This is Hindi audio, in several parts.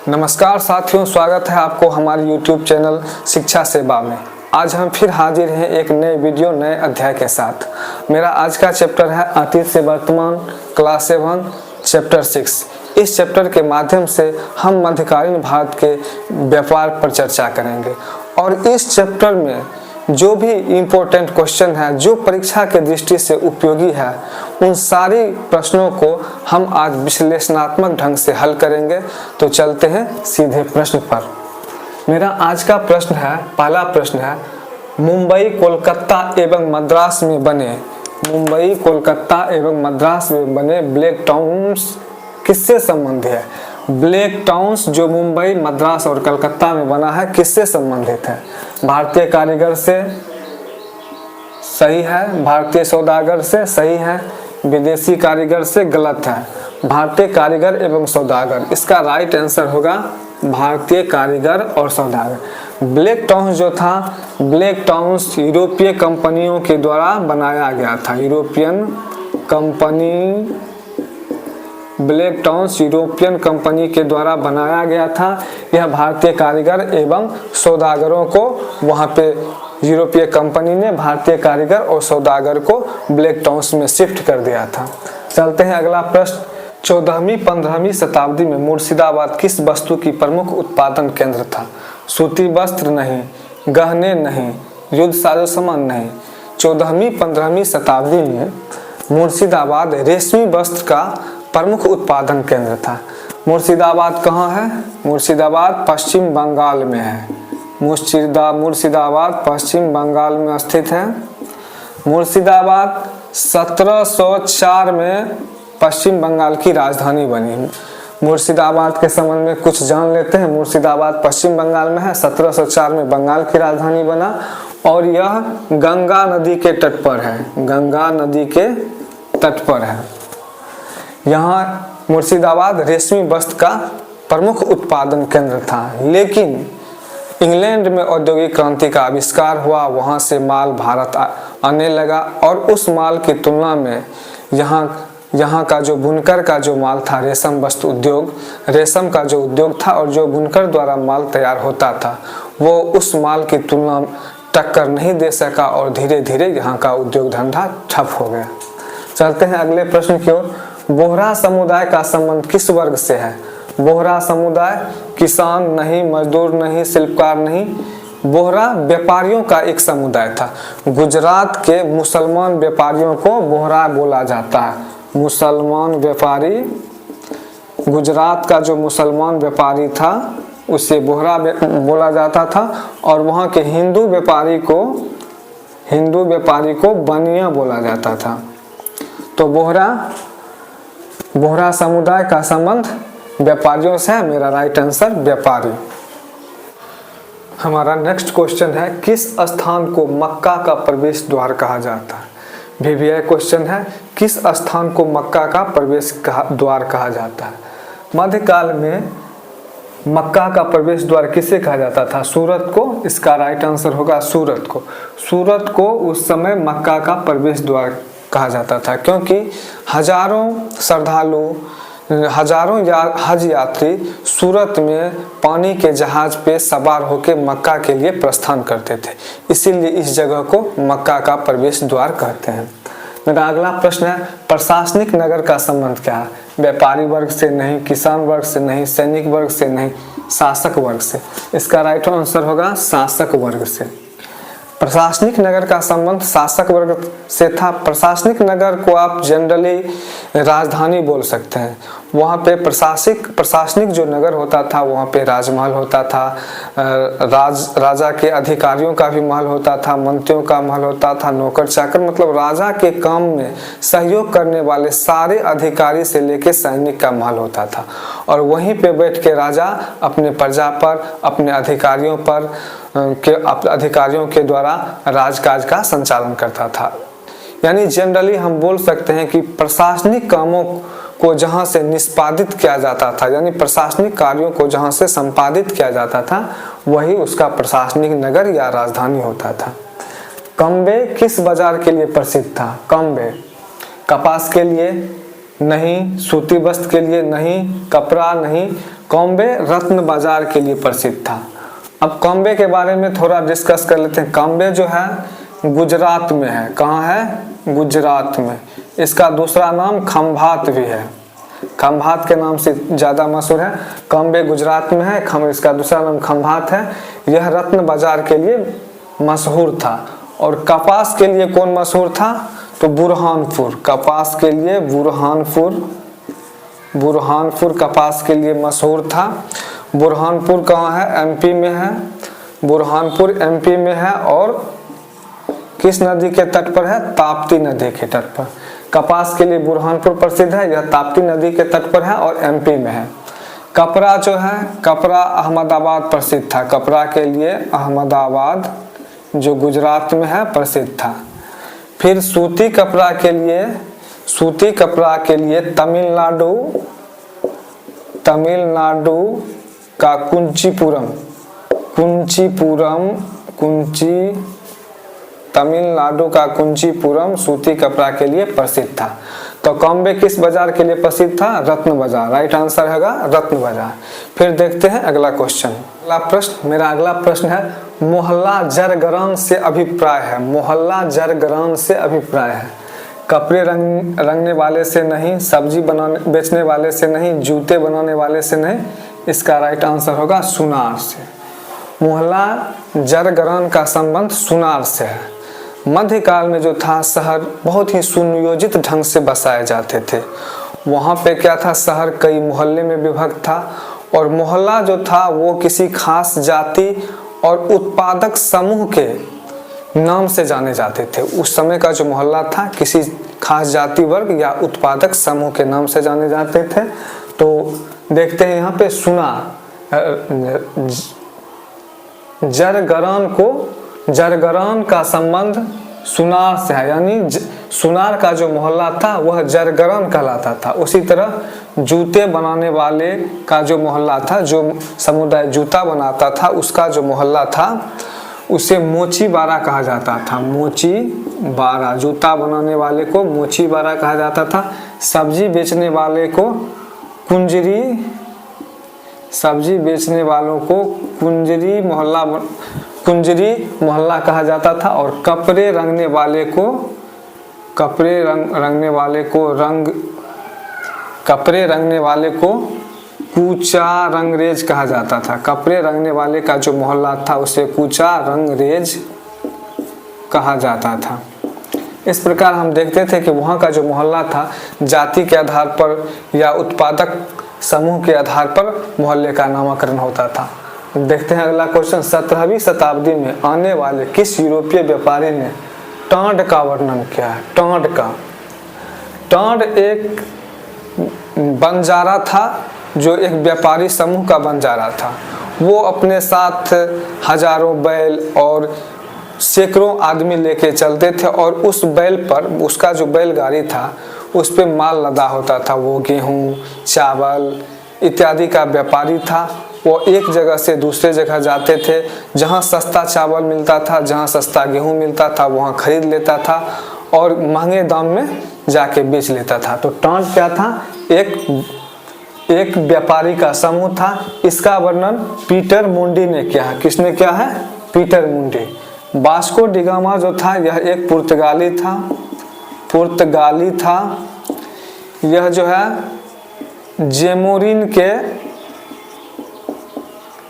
नमस्कार साथियों, स्वागत है आपको हमारे YouTube चैनल शिक्षा सेवा में। आज हम फिर हाजिर हैं एक नए वीडियो नए अध्याय के साथ। मेरा आज का चैप्टर है अतीत से वर्तमान, क्लास 7 चैप्टर 6। इस चैप्टर के माध्यम से हम मध्यकालीन भारत के व्यापार पर चर्चा करेंगे और इस चैप्टर में जो भी इम्पोर्टेंट क्वेश्चन है, जो परीक्षा के दृष्टि से उपयोगी है, उन सारी प्रश्नों को हम आज विश्लेषणात्मक ढंग से हल करेंगे। तो चलते हैं सीधे प्रश्न पर। मेरा आज का प्रश्न है, पहला प्रश्न है, मुंबई, कोलकाता एवं मद्रास में बने ब्लैक टाउन्स किससे संबंधित है? ब्लैक टाउन्स जो मुंबई, मद्रास और कलकत्ता में बना है, किससे संबंधित है? भारतीय कारीगर से सही है, भारतीय सौदागर से सही है, विदेशी कारीगर से गलत है। भारतीय कारीगर एवं सौदागर, इसका राइट आंसर होगा भारतीय कारीगर और सौदागर। ब्लैक टाउन्स जो था, ब्लैक टाउन्स यूरोपीय कंपनियों के द्वारा बनाया गया था। ब्लैक टाउन्स यूरोपियन कंपनी के द्वारा बनाया गया था। यह भारतीय कारीगर एवं सौदागरों को वहां पे यूरोपीय कंपनी ने भारतीय कारीगर और सौदागर को ब्लैक टाउन्स में शिफ्ट कर दिया था। चलते हैं अगला प्रश्न। 14वीं-15वीं शताब्दी में मुर्शिदाबाद किस वस्तु की प्रमुख उत्पादन केंद्र था? सूती वस्त्र नहीं, गहने नहीं, युद्ध साजो सामान नहीं। 14वीं-15वीं शताब्दी में मुर्शिदाबाद रेशमी वस्त्र का प्रमुख उत्पादन केंद्र था। मुर्शिदाबाद कहाँ है? मुर्शिदाबाद पश्चिम बंगाल में है। मुर्शिदाबाद पश्चिम बंगाल में स्थित है। मुर्शिदाबाद 1704 में पश्चिम बंगाल की राजधानी बनी। मुर्शिदाबाद के संबंध में कुछ जान लेते हैं। मुर्शिदाबाद पश्चिम बंगाल में है, 1704 में बंगाल की राजधानी बना और यह गंगा नदी के तट पर है। गंगा नदी के तट पर है। यहाँ मुर्शिदाबाद रेशमी वस्त्र का प्रमुख उत्पादन केंद्र था, लेकिन इंग्लैंड में औद्योगिक क्रांति का आविष्कार हुआ, वहाँ से माल भारत आने लगा और उस माल की तुलना में यहाँ का जो बुनकर का जो माल था, रेशम वस्त्र उद्योग, रेशम का जो उद्योग था और जो बुनकर द्वारा माल तैयार होता था, वो उस माल की तुलना टक्कर नहीं दे सका और धीरे धीरे यहाँ का उद्योग धंधा ठप हो गया। चलते हैं अगले प्रश्न की ओर। बोहरा समुदाय का संबंध किस वर्ग से है? बोहरा समुदाय किसान नहीं, मजदूर नहीं, शिल्पकार नहीं। बोहरा व्यापारियों का एक समुदाय था। गुजरात के मुसलमान व्यापारियों को बोहरा बोला जाता है। मुसलमान व्यापारी, गुजरात का जो मुसलमान व्यापारी था उसे बोहरा बोला जाता था और वहाँ के हिंदू व्यापारी को बनिया बोला जाता था। तो बोहरा समुदाय का संबंध व्यापारियों से है। मेरा राइट आंसर व्यापारी। हमारा नेक्स्ट क्वेश्चन है, किस स्थान को मक्का का प्रवेश द्वार कहा जाता है? VVI क्वेश्चन है, किस स्थान को मक्का का प्रवेश द्वार कहा जाता है? मध्यकाल में मक्का का प्रवेश द्वार किसे कहा जाता था? सूरत को। इसका राइट आंसर होगा सूरत को। सूरत को उस समय मक्का का प्रवेश द्वार कहा जाता था, क्योंकि हजारों श्रद्धालु, हजारों हज यात्री सूरत में पानी के जहाज पे सवार होकर मक्का के लिए प्रस्थान करते थे, इसीलिए इस जगह को मक्का का प्रवेश द्वार कहते हैं। मेरा अगला प्रश्न है, प्रशासनिक नगर का संबंध क्या है? व्यापारी वर्ग से नहीं, किसान वर्ग से नहीं, सैनिक वर्ग से नहीं, शासक वर्ग से। इसका राइट आंसर होगा शासक वर्ग से। प्रशासनिक नगर का संबंध शासक वर्ग से था। प्रशासनिक नगर को आप जनरली राजधानी बोल सकते हैं। वहाँ पे प्रशासनिक जो नगर होता था, वहाँ पे राजमहल होता था, राजा के अधिकारियों का भी महल होता था, मंत्रियों का महल होता था, नौकर चाकर, मतलब राजा के काम में सहयोग करने वाले सारे अधिकारी से लेके सैनिक का महल होता था और वहीं पे बैठ के राजा अपने प्रजा पर, अपने अधिकारियों के द्वारा राजकाज का संचालन करता था। यानी जनरली हम बोल सकते हैं कि प्रशासनिक कामों को जहां से निष्पादित किया जाता था, यानी प्रशासनिक कार्यों को जहां से संपादित किया जाता था, वही उसका प्रशासनिक नगर या राजधानी होता था। कम्बे किस बाजार के लिए प्रसिद्ध था? कम्बे कपास के लिए, नहीं। सूती वस्त्र के लिए नहीं। कपड़ा नहीं। कॉम्बे रत्न बाजार के लिए प्रसिद्ध था। अब कॉम्बे के बारे में थोड़ा डिस्कस कर लेते हैं। कॉम्बे जो है गुजरात में है। कहाँ है? गुजरात में। इसका दूसरा नाम खंभात भी है। खंभात के नाम से ज़्यादा मशहूर है। कॉम्बे गुजरात में है। इसका दूसरा नाम खंभात है। यह रत्न बाजार के लिए मशहूर था। और कपास के लिए कौन मशहूर था? तो बुरहानपुर। कपास के लिए बुरहानपुर कपास के लिए मशहूर था। बुरहानपुर कहाँ है? एमपी में है। बुरहानपुर एमपी में है। और किस नदी के तट पर है? ताप्ती नदी के तट पर। कपास के लिए बुरहानपुर प्रसिद्ध है। यह ताप्ती नदी के तट पर है और एमपी में है। कपड़ा जो है, कपड़ा अहमदाबाद प्रसिद्ध था। कपड़ा के लिए अहमदाबाद जो गुजरात में है प्रसिद्ध था। फिर सूती कपड़ा के लिए तमिलनाडु का तमिलनाडु का कुंचीपुरम सूती कपड़ा के लिए प्रसिद्ध था। तो कॉम्बे किस बाजार के लिए प्रसिद्ध था? रत्न बाजार। राइट आंसर होगा रत्न बाजार। फिर देखते हैं अगला क्वेश्चन। मेरा अगला प्रश्न है मोहल्ला जरगरान से अभिप्राय है। मोहल्ला जरगरान से अभिप्राय है। कपड़े रंगने वाले से नहीं, सब्जी बेचने वाले से नहीं, जूते बनाने वाले से नहीं। इसका राइट आंसर होगा सुनार से। मोहल्ला जरगरान का संबंध सुनार से है। मध्यकाल में जो था शहर बहुत ही सुनियोजित ढंग से बसाए जाते थे। वहाँ पे क्या था? शहर कई मोहल्ले में विभक्त था और मोहल्ला जो था वो किसी खास जाति और उत्पादक समूह के नाम से जाने जाते थे। उस समय का जो मोहल्ला था किसी खास जाति वर्ग या उत्पादक समूह के नाम से जाने जाते थे। तो देखते हैं यहाँ पे जरगरान का संबंध सुनार से है। यानी सुनार का जो मोहल्ला था वह जरगरान कहलाता था। उसी तरह जूते बनाने वाले का जो मोहल्ला था, जो समुदाय जूता बनाता था, उसका जो मोहल्ला था उसे मोची बारा कहा जाता था। मोची बारा। जूता बनाने वाले को मोची बारा कहा जाता था। सब्जी बेचने वाले को सब्जी बेचने वालों को कुंजरी मोहल्ला कहा जाता था। और कपड़े रंगने वाले को कूचा रंगरेज कहा जाता था। कपड़े रंगने वाले का जो मोहल्ला था उसे कूचा रंगरेज कहा जाता था। इस प्रकार हम देखते थे कि वहाँ का जो मोहल्ला था जाति के आधार पर या उत्पादक समूह के आधार पर मोहल्ले का नामकरण होता था। देखते हैं अगला क्वेश्चन। 17वीं शताब्दी में आने वाले किस यूरोपीय व्यापारी ने टांड का वर्णन किया है? टांड एक बंजारा था, जो एक व्यापारी समूह का बंजारा था। वो अपने साथ हजारों बैल और सैकड़ों आदमी लेके चलते थे और उस बैल पर, उसका जो बैलगाड़ी था उस पे माल लदा होता था। वो गेहूँ, चावल इत्यादि का व्यापारी था। वो एक जगह से दूसरे जगह जाते थे। जहाँ सस्ता चावल मिलता था, जहाँ सस्ता गेहूँ मिलता था, वहाँ खरीद लेता था और महंगे दाम में जाके बेच लेता था। तो टांड क्या था? एक व्यापारी का समूह था। इसका वर्णन पीटर मुंडी ने किया है। किसने किया है? पीटर मुंडी। वास्को डी गामा जो था यह एक पुर्तगाली था। यह जो है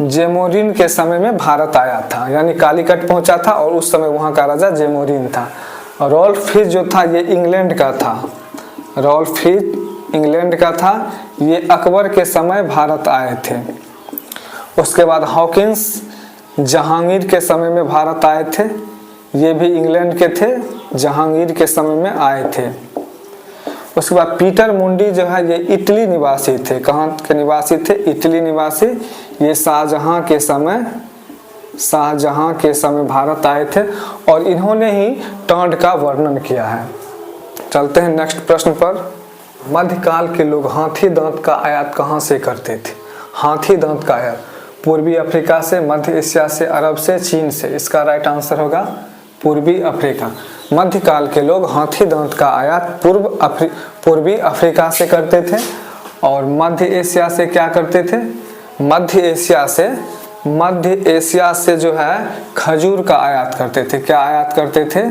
जेमोरिन के समय में भारत आया था, यानी कालीकट पहुंचा था और उस समय वहां का राजा जेमोरिन था। रॉल्फ फिच जो था ये इंग्लैंड का था। ये अकबर के समय भारत आए थे। उसके बाद हॉकिंस जहांगीर के समय में भारत आए थे। ये भी इंग्लैंड के थे, जहांगीर के समय में आए थे। उसके बाद पीटर मुंडी जो है ये इटली निवासी थे। कहाँ के निवासी थे? इटली निवासी। ये शाहजहां के समय भारत आए थे और इन्होंने ही टांड का वर्णन किया है। चलते हैं नेक्स्ट प्रश्न पर। मध्यकाल के लोग हाथी दांत का आयात कहाँ से करते थे? हाथी दांत का आयात पूर्वी अफ्रीका से, मध्य एशिया से, अरब से, चीन से। इसका राइट आंसर होगा पूर्वी अफ्रीका। मध्यकाल के लोग हाथी दांत का आयात पूर्वी अफ्रीका से करते थे। और मध्य एशिया से क्या करते थे? मध्य एशिया से जो है खजूर का आयात करते थे। क्या आयात करते थे?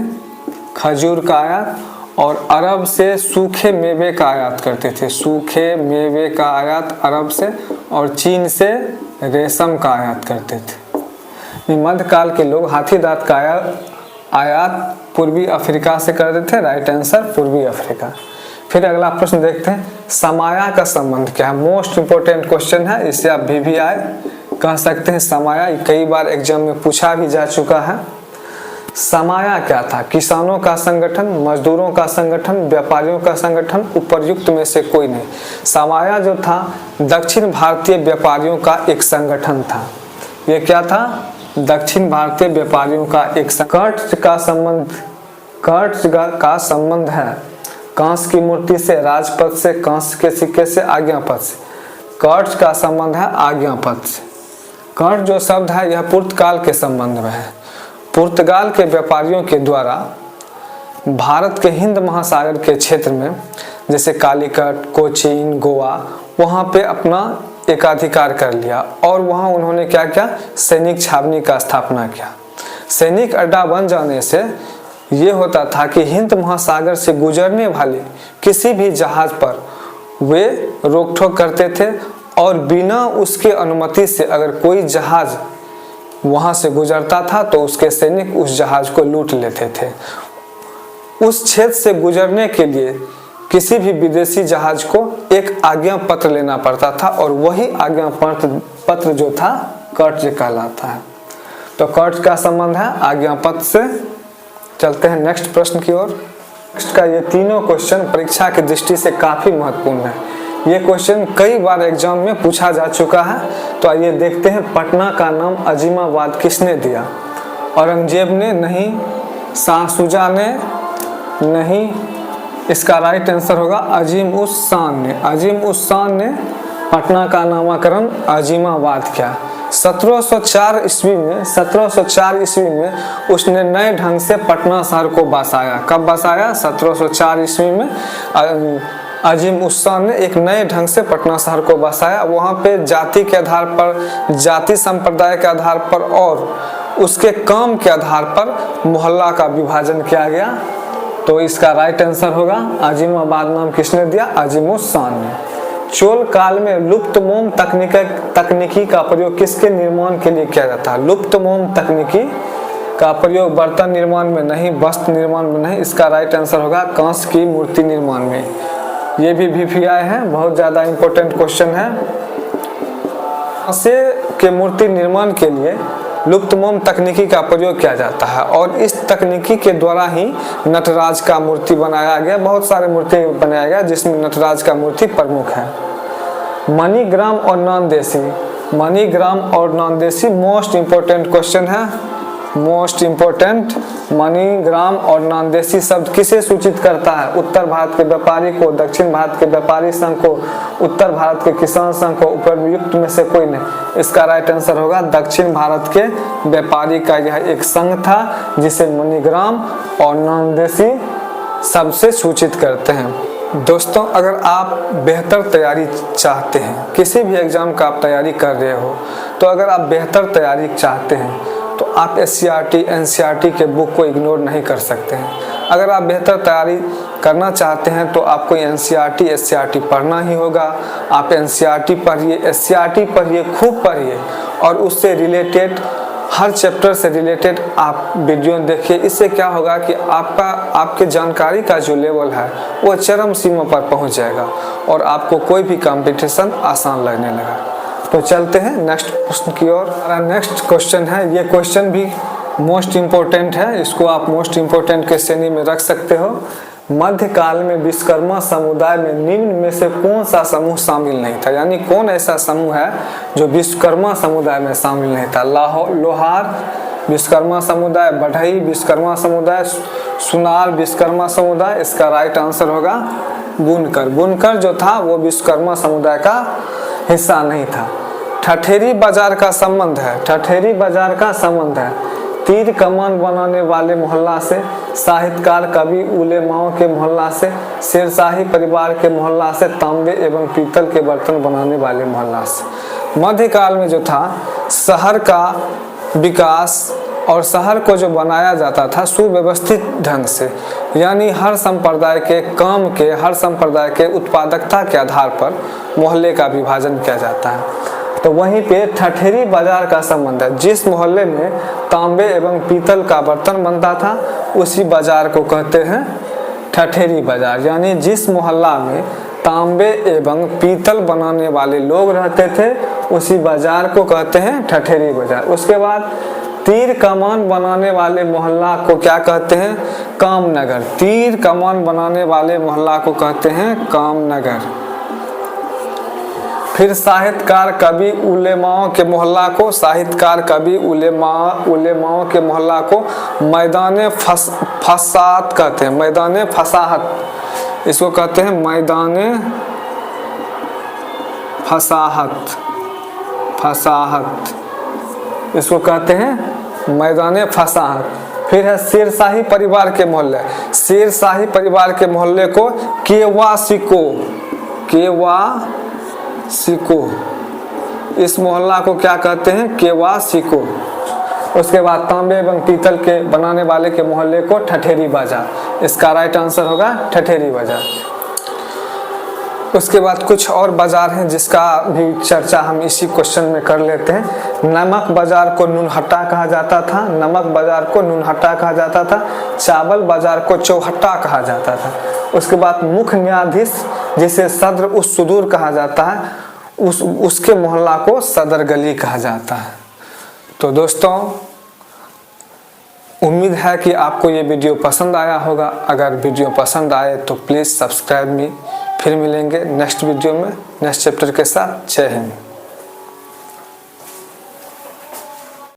खजूर का आयात। और अरब से सूखे मेवे का आयात करते थे। सूखे मेवे का आयात अरब से। और चीन से रेशम का आयात करते थे। मध्यकाल के लोग हाथी दांत का आयात पूर्वी अफ्रीका से करते थे। राइट आंसर पूर्वी अफ्रीका। फिर अगला प्रश्न देखते हैं, समाया का संबंध क्या है? मोस्ट इंपोर्टेंट क्वेश्चन है, इसे आप VVI कह सकते हैं। समाया कई बार एग्जाम में पूछा भी जा चुका है। समाया क्या था? किसानों का संगठन, मजदूरों का संगठन, व्यापारियों का संगठन, उपर्युक्त में से कोई नहीं। समाया जो था दक्षिण भारतीय व्यापारियों का एक संगठन था। ये क्या था? दक्षिण भारतीय व्यापारियों का एक कर्ज का संबंध है कांस्य की मूर्ति से, राजपथ से, कांस्य के सिक्के से, आज्ञापत्र से। कर्ज का संबंध है आज्ञापत्र से। कर्ज जो शब्द है यह पुर्तगाल के संबंध में है। पुर्तगाल के व्यापारियों के द्वारा भारत के हिंद महासागर के क्षेत्र में जैसे कालीकट, कोचीन, गोवा, वहाँ पे अपना एकाधिकार कर लिया। और वहाँ उन्होंने क्या किया? सैनिक छावनी का स्थापना किया। सैनिक अड्डा बन जाने से ये होता था कि हिंद महासागर से गुजरने वाले किसी भी जहाज पर वे रोक टोक करते थे। और बिना उसके अनुमति से अगर कोई जहाज वहां से गुजरता था तो उसके सैनिक उस जहाज को लूट लेते थे। उस क्षेत्र से गुजरने के लिए किसी भी विदेशी जहाज को एक आज्ञा पत्र लेना पड़ता था। और वही आज्ञा पत्र जो था कर्ज कहलाता है। तो कर्ज का संबंध है आज्ञा पत्र से। चलते हैं नेक्स्ट प्रश्न की ओर। नेक्स्ट का ये तीनों क्वेश्चन परीक्षा की दृष्टि से काफी महत्वपूर्ण है। ये क्वेश्चन कई बार एग्जाम में पूछा जा चुका है। तो आइए देखते हैं, पटना का नाम अजीमाबाद किसने दिया? औरंगजेब ने नहीं, शाह शुजा ने नहीं, इसका राइट आंसर होगा अजीम उस शान ने। अजीम उस शान ने पटना का नामकरण अजीमाबाद किया। 1704 ईस्वी में उसने नए ढंग से पटना शहर को बसाया। कब बसाया? 1704 ईस्वी में अजीम उस शान ने एक नए ढंग से पटना शहर को बसाया। वहाँ पे जाति के आधार पर, जाति संप्रदाय के आधार पर और उसके काम के आधार पर मोहल्ला का विभाजन किया गया। तो इसका राइट आंसर होगा अजीमाबाद नाम किसने दिया? अजीम उस शान ने। चोल काल में लुप्त मोम तकनीकी का प्रयोग किसके निर्माण के लिए किया जाता है? लुप्त मोम तकनीकी का प्रयोग बर्तन निर्माण में नहीं, वस्त्र निर्माण में नहीं, इसका राइट आंसर होगा कांस्य की मूर्ति निर्माण में। ये भी VVI है, बहुत ज़्यादा इम्पोर्टेंट क्वेश्चन है। कांस्य के मूर्ति निर्माण के लिए लुप्त मोम तकनीकी का प्रयोग किया जाता है। और इस तकनीकी के द्वारा ही नटराज का मूर्ति बनाया गया। बहुत सारे मूर्ति बनाया गया जिसमें नटराज का मूर्ति प्रमुख है। मणिग्राम और नंदेसी, मणिग्राम और नंदेसी मोस्ट इम्पोर्टेंट क्वेश्चन है। मोस्ट इम्पोर्टेंट, मणिग्राम और नंदेसी शब्द किसे सूचित करता है? उत्तर भारत के व्यापारी को, दक्षिण भारत के व्यापारी संघ को, उत्तर भारत के किसान संघ को, उपर्युक्त में से कोई नहीं। इसका राइट आंसर होगा दक्षिण भारत के व्यापारी का यह एक संघ था जिसे मणिग्राम और नंदेसी शब्द से सूचित करते हैं। दोस्तों, अगर आप बेहतर तैयारी चाहते हैं, किसी भी एग्जाम का आप तैयारी कर रहे हो, तो अगर आप बेहतर तैयारी चाहते हैं तो आप SCRT NCERT के बुक को इग्नोर नहीं कर सकते हैं। अगर आप बेहतर तैयारी करना चाहते हैं तो आपको NCERT SCRT पढ़ना ही होगा। आप NCERT पढ़िए, SCRT पढ़िए, खूब पढ़िए और उससे रिलेटेड हर चैप्टर से रिलेटेड आप वीडियो देखिए। इससे क्या होगा कि आपके जानकारी का जो लेवल है वो चरम सीमा पर पहुंच जाएगा और आपको कोई भी कंपटीशन आसान लगने लगा। तो चलते हैं नेक्स्ट प्रश्न की ओर। नेक्स्ट क्वेश्चन है, ये क्वेश्चन भी मोस्ट इम्पोर्टेंट है, इसको आप मोस्ट इम्पोर्टेंट के श्रेणी में रख सकते हो। मध्यकाल में विश्वकर्मा समुदाय में निम्न में से कौन सा समूह शामिल नहीं था? यानी कौन ऐसा समूह है जो विश्वकर्मा समुदाय में शामिल नहीं था? लोहार विश्वकर्मा समुदाय, बढ़ई विश्वकर्मा समुदाय, सुनार विश्वकर्मा समुदाय। इसका राइट आंसर होगा बुनकर। बुनकर जो था वो विश्वकर्मा समुदाय का हिस्सा नहीं था। ठठेरी बाजार का संबंध है, ठठेरी बाजार का संबंध है तीर कमान बनाने वाले मोहल्ला से, साहित्यकार कवि उलेमाओं के मोहल्ला से, शेरशाही परिवार के मोहल्ला से, तांबे एवं पीतल के बर्तन बनाने वाले मोहल्ला से। मध्यकाल में जो था शहर का विकास और शहर को जो बनाया जाता था सुव्यवस्थित ढंग से, यानी हर संप्रदाय के काम के, हर संप्रदाय के उत्पादकता के आधार पर मोहल्ले का विभाजन किया जाता है। तो वहीं पे ठठेरी बाजार का संबंध है। जिस मोहल्ले में तांबे एवं पीतल का बर्तन बनता था उसी बाजार को कहते हैं ठठेरी बाजार, यानी जिस मोहल्ला में तांबे एवं पीतल बनाने वाले लोग रहते थे उसी बाजार को कहते हैं ठठेरी बाजार। उसके बाद तीर कमान बनाने वाले मोहल्ला को क्या कहते हैं? कामनगर। तीर कमान बनाने वाले मोहल्ला को कहते हैं कामनगर। फिर साहित्यकार कवि उलेमाओं के मोहल्ला को, साहित्यकार कवि उलेमाओं के मोहल्ला को मैदान फसाहत कहते हैं। मैदान फसाहत, इसको कहते हैं मैदान फसाहत। फसाहत इसको कहते हैं मैदान फसाहत। फिर है शेरशाही परिवार के मोहल्ले। शेरशाही परिवार के मोहल्ले को केवासिको, केवासिको, इस मोहल्ला को क्या कहते हैं? केवासिको। उसके बाद तांबे एवं पीतल के बनाने वाले के मोहल्ले को ठठेरी बाजार। इसका राइट आंसर होगा ठठेरी बाजार। उसके बाद कुछ और बाजार हैं जिसका भी चर्चा हम इसी क्वेश्चन में कर लेते हैं। नमक बाजार को नूनहट्टा कहा जाता था। नमक बाजार को नूनहट्टा कहा जाता था। चावल बाजार को चौहट्टा कहा जाता था। उसके बाद मुख्य न्यायाधीश जिसे सदर उस सुदूर कहा जाता है, उसके मोहल्ला को सदर गली कहा जाता है। तो दोस्तों उम्मीद है कि आपको ये वीडियो पसंद आया होगा। अगर वीडियो पसंद आए तो प्लीज़ सब्सक्राइब मी। फिर मिलेंगे नेक्स्ट वीडियो में नेक्स्ट चैप्टर के साथ। जय हिंद।